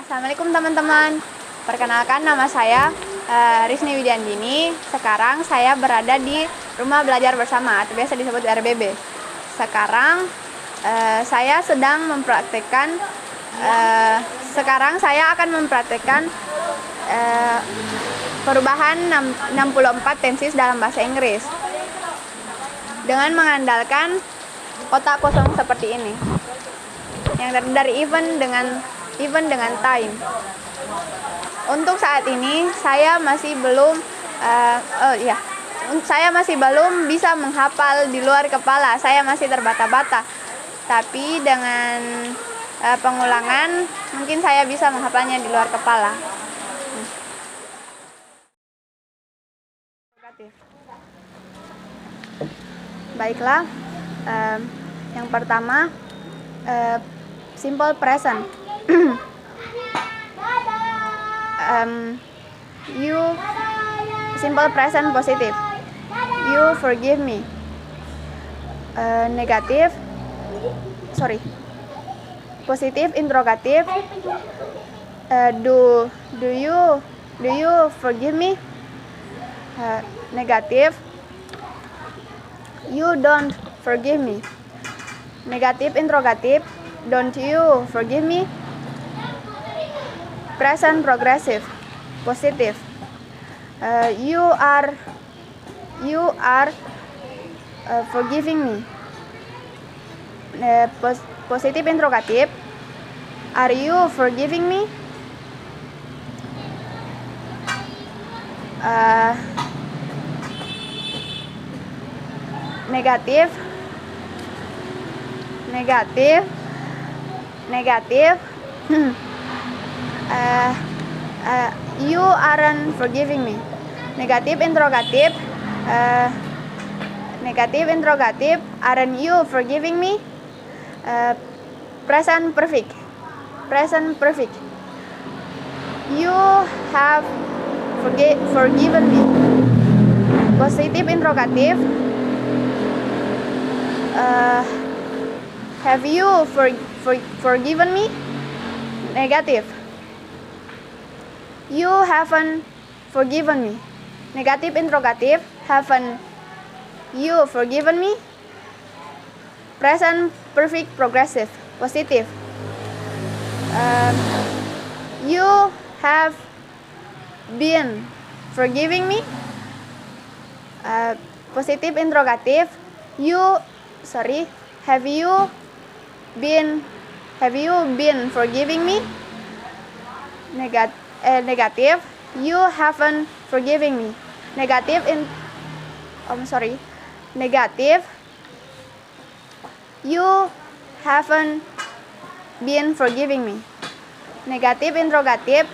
Assalamualaikum teman-teman. Perkenalkan, nama saya Risni Widiandini. Sekarang saya berada di Rumah Belajar Bersama atau biasa disebut RBB. Sekarang saya sedang mempraktekkan saya akan mempraktekkan perubahan 64 tenses dalam bahasa Inggris dengan mengandalkan kotak kosong seperti ini yang terdiri dari even dengan time. Untuk saat ini saya masih belum bisa menghafal di luar kepala. Saya masih terbata-bata. Tapi dengan pengulangan mungkin saya bisa menghafalnya di luar kepala. Baiklah, yang pertama simple present. Simple present positive. You forgive me. Positive interrogative. Do you forgive me? Negative. You don't forgive me. Negative interrogative. Don't you forgive me? Present progressive. Positive. You are forgiving me. Positive interrogative. Are you forgiving me? Negative. You aren't forgiving me. Negative interrogative. Aren't you forgiving me? Present perfect. You have forgiven me. Positive interrogative. Have you forgiven me? Negative. You haven't forgiven me. Negative interrogative. Haven't you forgiven me? Present perfect progressive. Positive. You have been forgiving me. Positive interrogative. Have you been forgiving me? Negative. You haven't forgiving me. Negative. You haven't been forgiving me. Negative interrogative.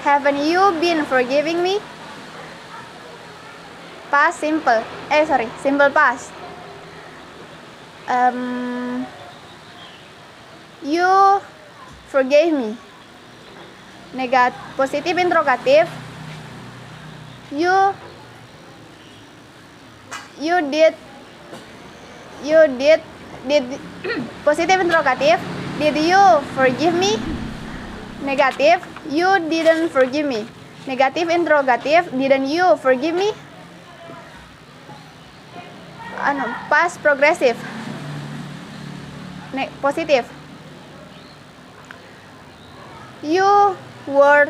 Haven't you been forgiving me? Past simple. Simple past. You forgave me. Positive interrogative. You did positive interrogative. Did you forgive me? Negative. You didn't forgive me. Negative interrogative. Didn't you forgive me? Past progressive. Positive. You were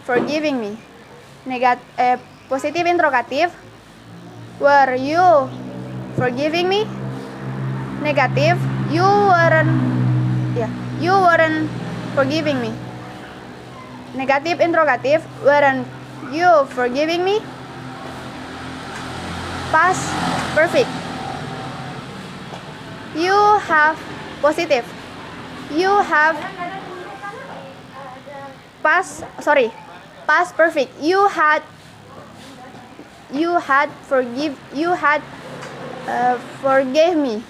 forgiving me. Positive interrogative. Were you forgiving me? Negative. You weren't forgiving me. Negative interrogative. Weren't you forgiving me? Past perfect. You have positive. You have past perfect. You had forgave me.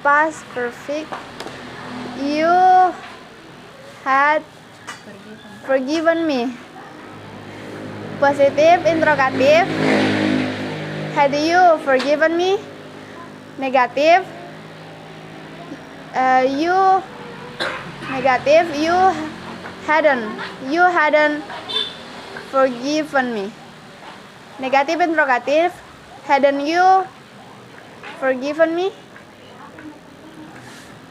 Past perfect. You Forgiven me. Positif interrogatif. Had you forgiven me? Negatif. You negative. You hadn't forgiven me. Negatif interrogatif. Hadn't you forgiven me?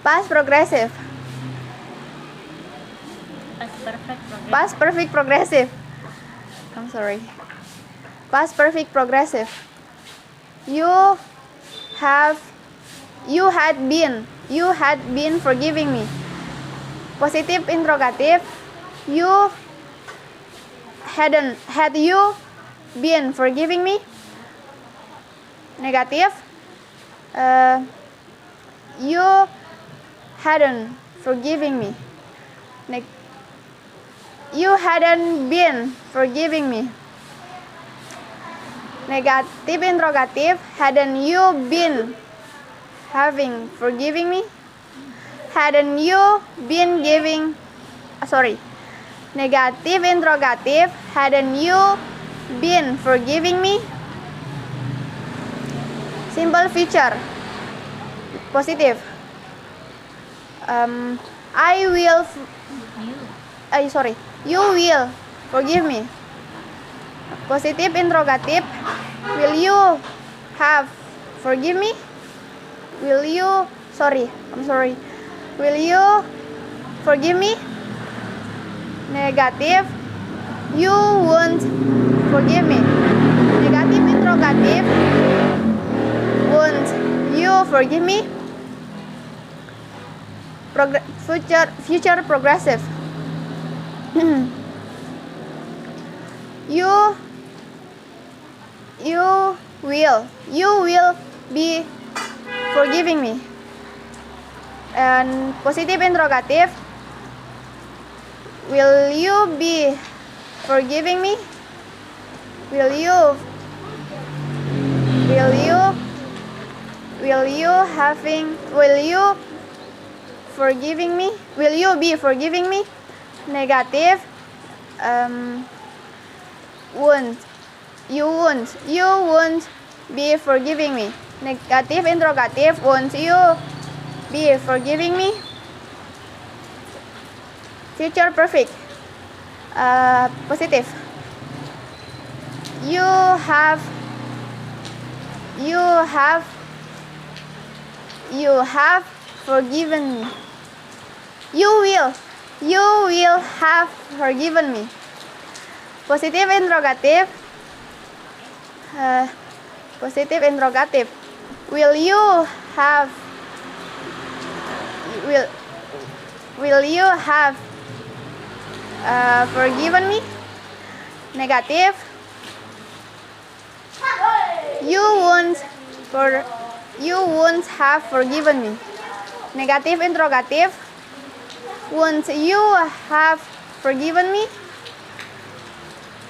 Past progressive. Past perfect progressive. I'm sorry. Past perfect progressive. You had been forgiving me. Positive interrogative. Had you been forgiving me? Negative. You hadn't forgiving me. You hadn't been forgiving me. Negative interrogative. Hadn't you been forgiving me? Hadn't you been Negative interrogative. Hadn't you been forgiving me? Simple future. Positive. You will forgive me. Positive interrogative. Will you have forgive me? Will you forgive me? Negative. You won't forgive me. Negative interrogative. Won't you forgive me? Future progressive. You will be forgiving me. And positive interrogative. Will you be forgiving me? Will you forgiving me? Will you be forgiving me? Negative. You won't be forgiving me. Negative interrogative. Won't you be forgiving me? Future perfect. Positive. You have forgiven me. You will have forgiven me. Positive interrogative. Positive interrogative. Will you have forgiven me? Negative. You won't have forgiven me. Negative interrogative. Won't you have forgiven me?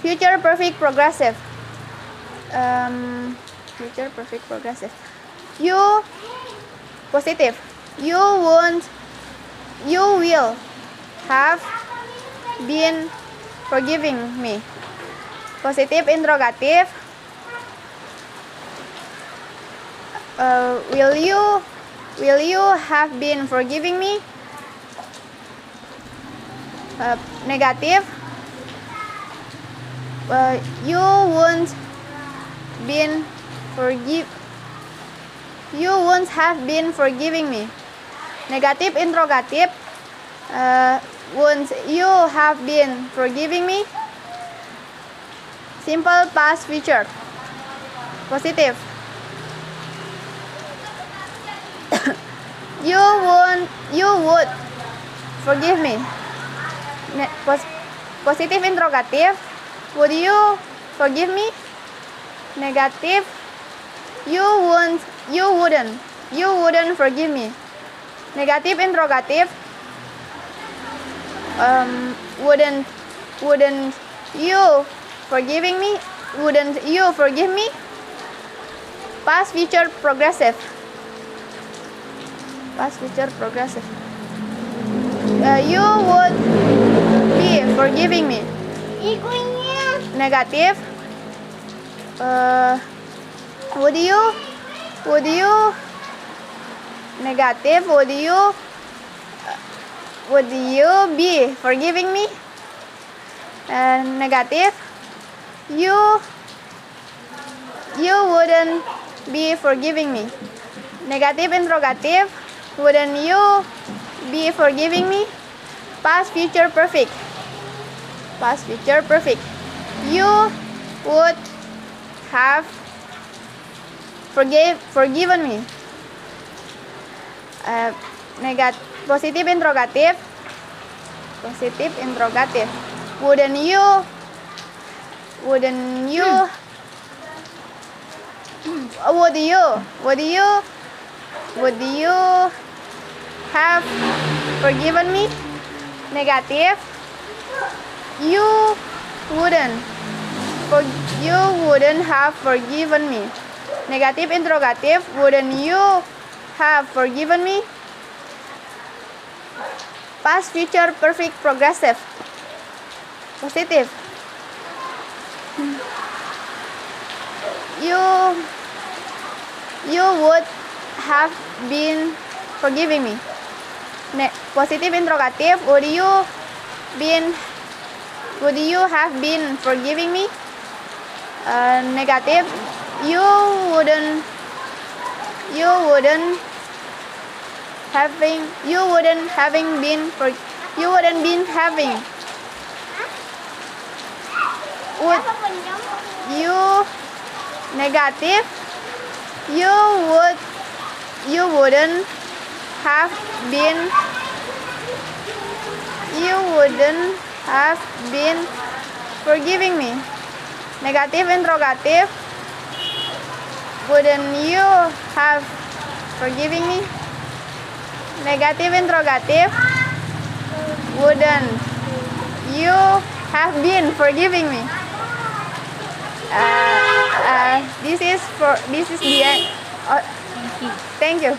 Future perfect progressive. Future perfect progressive. You positive. You will have been forgiving me. Positive interrogative. Will you have been forgiving me? Negative. You won't have been forgiving me. Negative interrogative. Won't you have been forgiving me? Simple past future. Positive. You would forgive me. Positive interrogative. Would you forgive me? Negative. You wouldn't forgive me. Negative interrogative. Wouldn't you forgiving me? Wouldn't you forgive me? Past future progressive. Past future progressive. You would be forgiving me. Negatif, would you negatif, would you be forgiving me? Negatif, you wouldn't be forgiving me. Negatif interrogatif, wouldn't you be forgiving me? Past future perfect. Past future perfect. You would have forgiven me. Positif interrogatif. Positif interrogatif. Wouldn't you would you have forgiven me? Negatif, you wouldn't have forgiven me. Negatif interrogatif, wouldn't you have forgiven me? Past future perfect progressive. Positif, you would have been forgiving me. Positif interrogatif, would you have been forgiving me? Negatif, you wouldn't been having. Would you negatif, you wouldn't have been forgiving me. Negatif interrogatif, wouldn't you have forgiving me? Negatif interrogatif, wouldn't you have been forgiving me? This is the end. Thank you.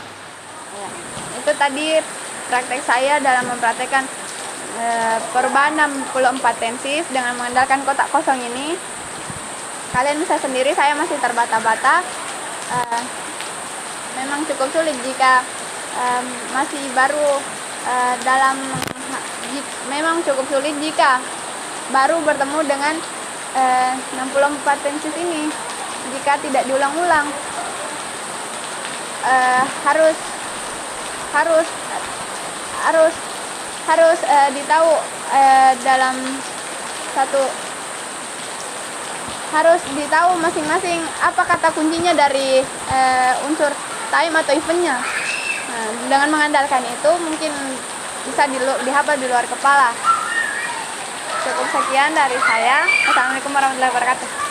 Itu tadi praktek saya dalam mempraktekkan perubahan 64 tenses dengan mengandalkan kotak kosong ini. Kalian bisa sendiri, saya masih terbata-bata. Memang cukup sulit jika masih baru memang cukup sulit jika baru bertemu dengan 64 tenses ini. Jika tidak diulang-ulang, harus ditahu dalam satu, harus ditahu masing-masing apa kata kuncinya dari unsur time atau eventnya. Nah, dengan mengandalkan itu mungkin bisa dihafal di luar kepala. Cukup sekian dari saya. Assalamualaikum warahmatullahi wabarakatuh.